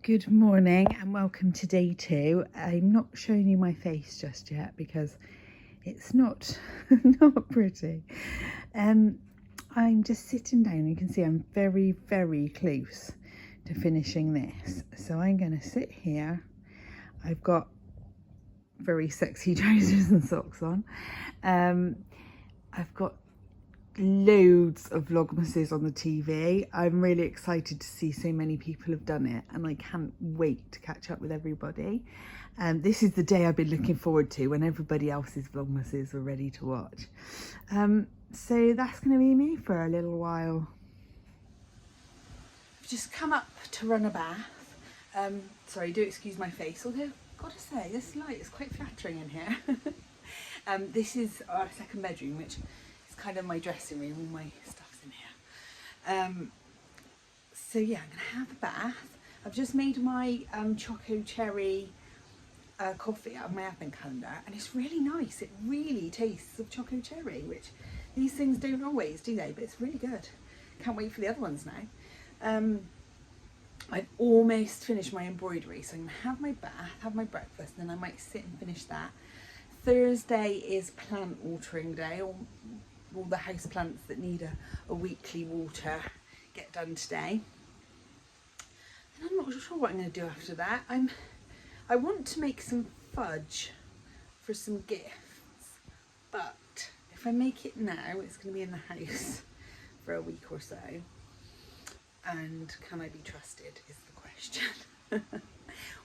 Good morning and welcome to day 2. I'm not showing you my face just yet because it's not pretty. I'm just sitting down. You can see I'm very close to finishing this, so I'm going to sit here. I've got very sexy trousers and socks on. I've got loads of Vlogmases on the TV. I'm really excited to see so many people have done it, and I can't wait to catch up with everybody. This is the day I've been looking forward to, when everybody else's Vlogmases are ready to watch. So that's going to be me for a little while. I've just come up to run a bath. Sorry, do excuse my face, although gotta say this light is quite flattering in here. This is our second bedroom, which kind of my dressing room. All my stuff's in here. So yeah, I'm gonna have a bath. I've just made my choco cherry coffee out of my advent calendar, and it's really nice. It really tastes of choco cherry, which these things don't always, do they? But it's really good. Can't wait for the other ones now. I've almost finished my embroidery, so I'm gonna have my bath, have my breakfast, and then I might sit and finish that. Thursday is plant watering day. All the house plants that need a weekly water get done today. And I'm not sure what I'm going to do after that. I want to make some fudge for some gifts, but if I make it now, it's going to be in the house for a week or so. And can I be trusted is the question.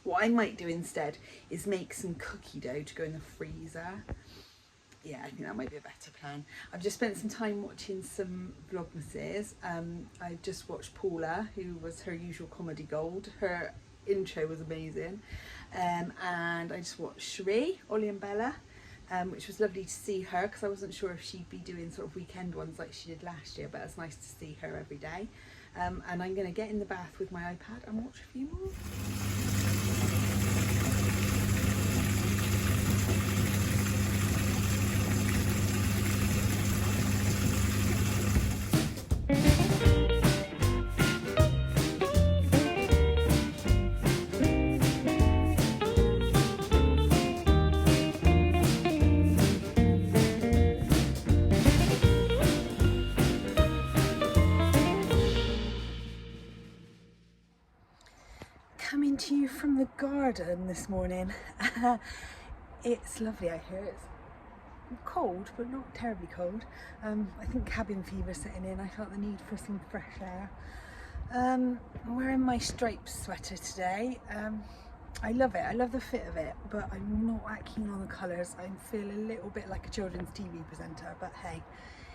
What I might do instead is make some cookie dough to go in the freezer. Yeah, I think that might be a better plan. I've just spent some time watching some Vlogmases. I just watched Paula, who was her usual comedy gold. Her intro was amazing. And I just watched Cherie, Ollie and Bella, which was lovely to see her, because I wasn't sure if she'd be doing sort of weekend ones like she did last year, but it's nice to see her every day. And I'm going to get in the bath with my iPad and watch a few more. Coming to you from the garden this morning. It's lovely out here. It's cold, but not terribly cold. I think cabin fever setting in. I felt the need for some fresh air. I'm wearing my striped sweater today. I love it. I love the fit of it, but I'm not that keen on the colours. I feel a little bit like a children's TV presenter, but hey,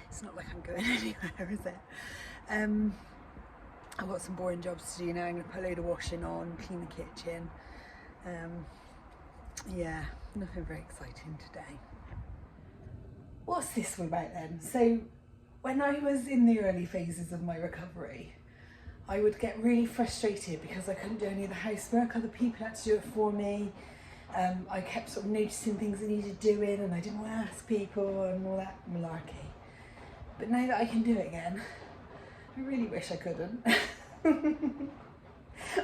it's not like I'm going anywhere, is it? I've got some boring jobs to do now. I'm going to put a load of washing on, clean the kitchen. Yeah, nothing very exciting today. What's this one about then? So when I was in the early phases of my recovery, I would get really frustrated because I couldn't do any of the housework. Other people had to do it for me. I kept sort of noticing things that needed doing, and I didn't want to ask people and all that malarkey. But now that I can do it again, I really wish I couldn't.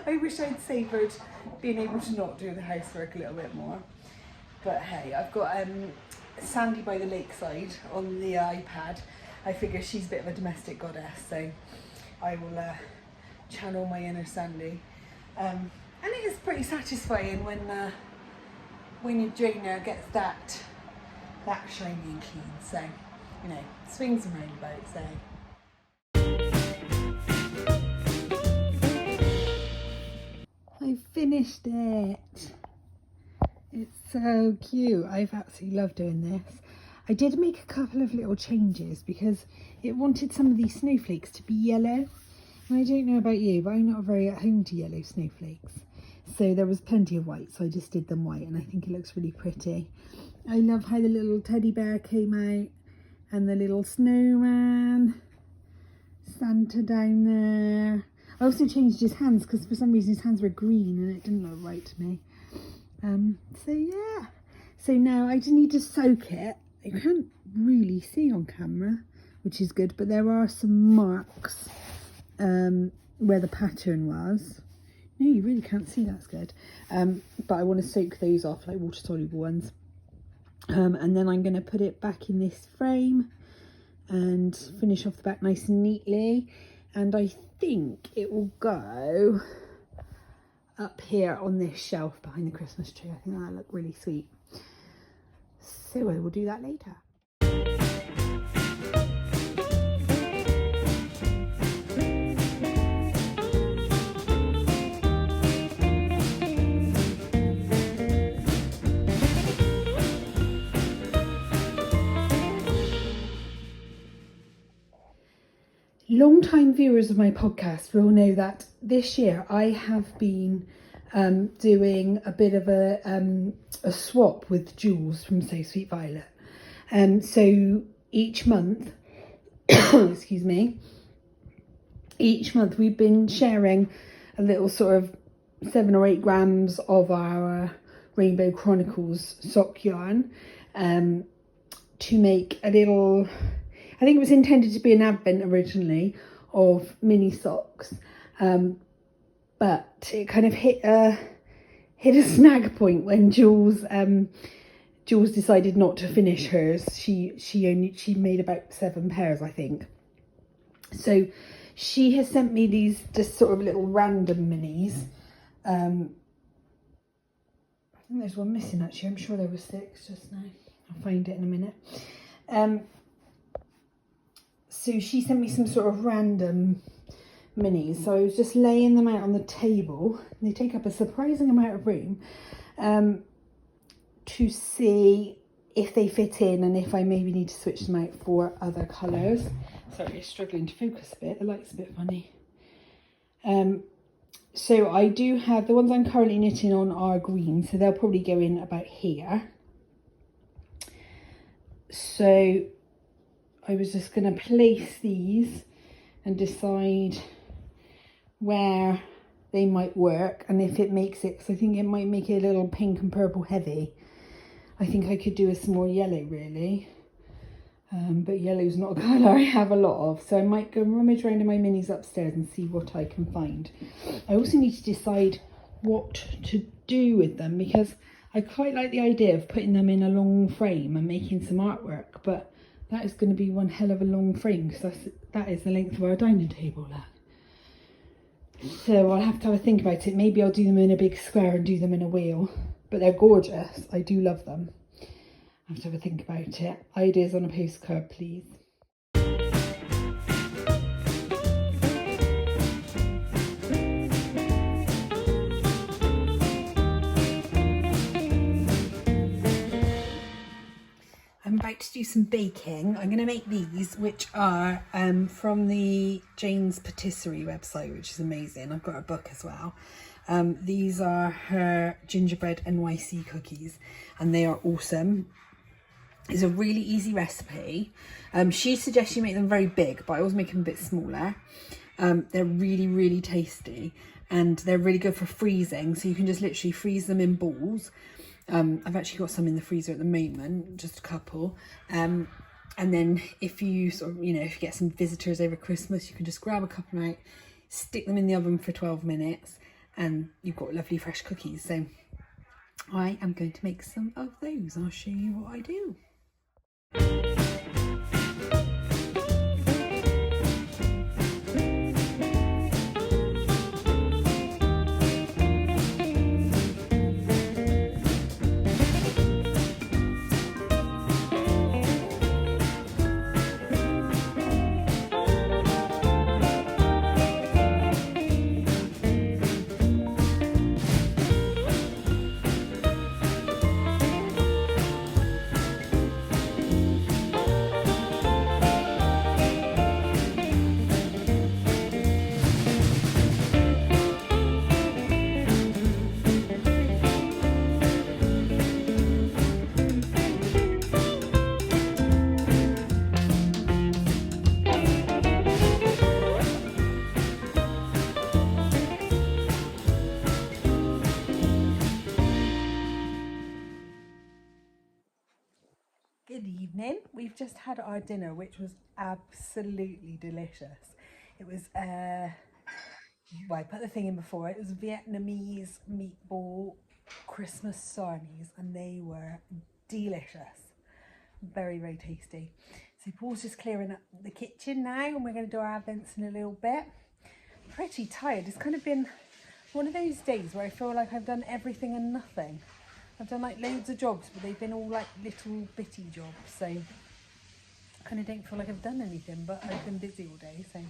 I wish I'd savoured being able to not do the housework a little bit more. But hey, I've got Sandy by the lakeside on the iPad. I figure she's a bit of a domestic goddess, so I will channel my inner Sandy. And it is pretty satisfying when your drainer gets that shiny and clean. So, you know, swings and roundabouts there. I finished it. It's so cute. I've absolutely loved doing this. I did make a couple of little changes because it wanted some of these snowflakes to be yellow. And I don't know about you, but I'm not very at home to yellow snowflakes. So there was plenty of white, so I just did them white, and I think it looks really pretty. I love how the little teddy bear came out and the little snowman, Santa down there. I also changed his hands because for some reason his hands were green and it didn't look right to me. So yeah, so now I just need to soak it. You can't really see on camera, which is good, but there are some marks where the pattern was. No, you really can't see, that's good. But I want to soak those off, like water soluble ones. And then I'm going to put it back in this frame and finish off the back nice and neatly. And I think it will go up here on this shelf behind the Christmas tree. I think that'll look really sweet. So I will do that later. Long-time viewers of my podcast will know that this year I have been doing a bit of a swap with Jules from So Sweet Violet. So each month, excuse me, each month we've been sharing a little sort of 7 or 8 grams of our Rainbow Chronicles sock yarn to make a little, I think it was intended to be an advent originally of mini socks, but it kind of hit a snag point when Jules decided not to finish hers. She made about 7 pairs, I think. So she has sent me these just sort of little random minis. I think there's one missing actually. I'm sure there were 6 just now. I'll find it in a minute. So she sent me some sort of random minis. So I was just laying them out on the table. They take up a surprising amount of room to see if they fit in and if I maybe need to switch them out for other colours. Sorry, it's struggling to focus a bit. The light's a bit funny. So I do have, the ones I'm currently knitting on are green, so they'll probably go in about here. So I was just going to place these and decide where they might work and if it makes it, because I think it might make it a little pink and purple heavy. I think I could do with some more yellow really, but yellow's not a colour I have a lot of, so I might go rummage around in my minis upstairs and see what I can find. I also need to decide what to do with them, because I quite like the idea of putting them in a long frame and making some artwork, but that is going to be one hell of a long frame, because that is the length of our dining table there. So I'll have to have a think about it. Maybe I'll do them in a big square and do them in a wheel, but they're gorgeous. I do love them. I'll have to have a think about it. Ideas on a postcard, please. I'm about to do some baking. I'm going to make these, which are from the Jane's Patisserie website, which is amazing. I've got a book as well. These are her gingerbread NYC cookies, and they are awesome. It's a really easy recipe. She suggests you make them very big, but I always make them a bit smaller. They're really, really tasty, and they're really good for freezing. So you can just literally freeze them in balls. I've actually got some in the freezer at the moment, just a couple. And then if you sort of, if you get some visitors over Christmas, you can just grab a couple out, stick them in the oven for 12 minutes, and you've got lovely fresh cookies. So I am going to make some of those. I'll show you what I do. Good evening. We've just had our dinner, which was absolutely delicious. It was Well, I put the thing in before. It was Vietnamese meatball Christmas sarnies, and they were delicious. Very, very tasty. So Paul's just clearing up the kitchen now, and we're going to do our Advents in a little bit. Pretty tired. It's kind of been one of those days where I feel like I've done everything and nothing. I've done like loads of jobs, but they've been all like little bitty jobs, so I kind of don't feel like I've done anything, but I've been busy all day, so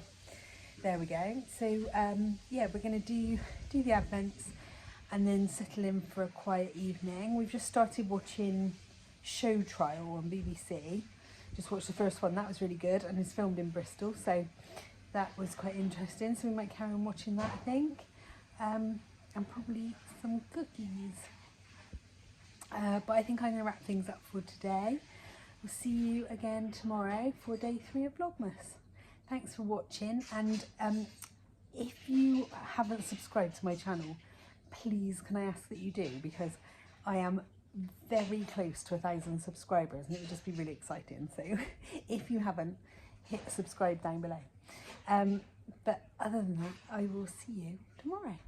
there we go. So yeah, we're going to do the Advents and then settle in for a quiet evening. We've just started watching Show Trial on BBC. Just watched the first one, that was really good, and it's filmed in Bristol, so that was quite interesting. So we might carry on watching that, I think, and probably some cookies. But I think I'm going to wrap things up for today. We'll see you again tomorrow for day 3 of Vlogmas. Thanks for watching, and if you haven't subscribed to my channel, please can I ask that you do, because I am very close to 1,000 subscribers and it would just be really exciting. So if you haven't, hit subscribe down below. But other than that, I will see you tomorrow.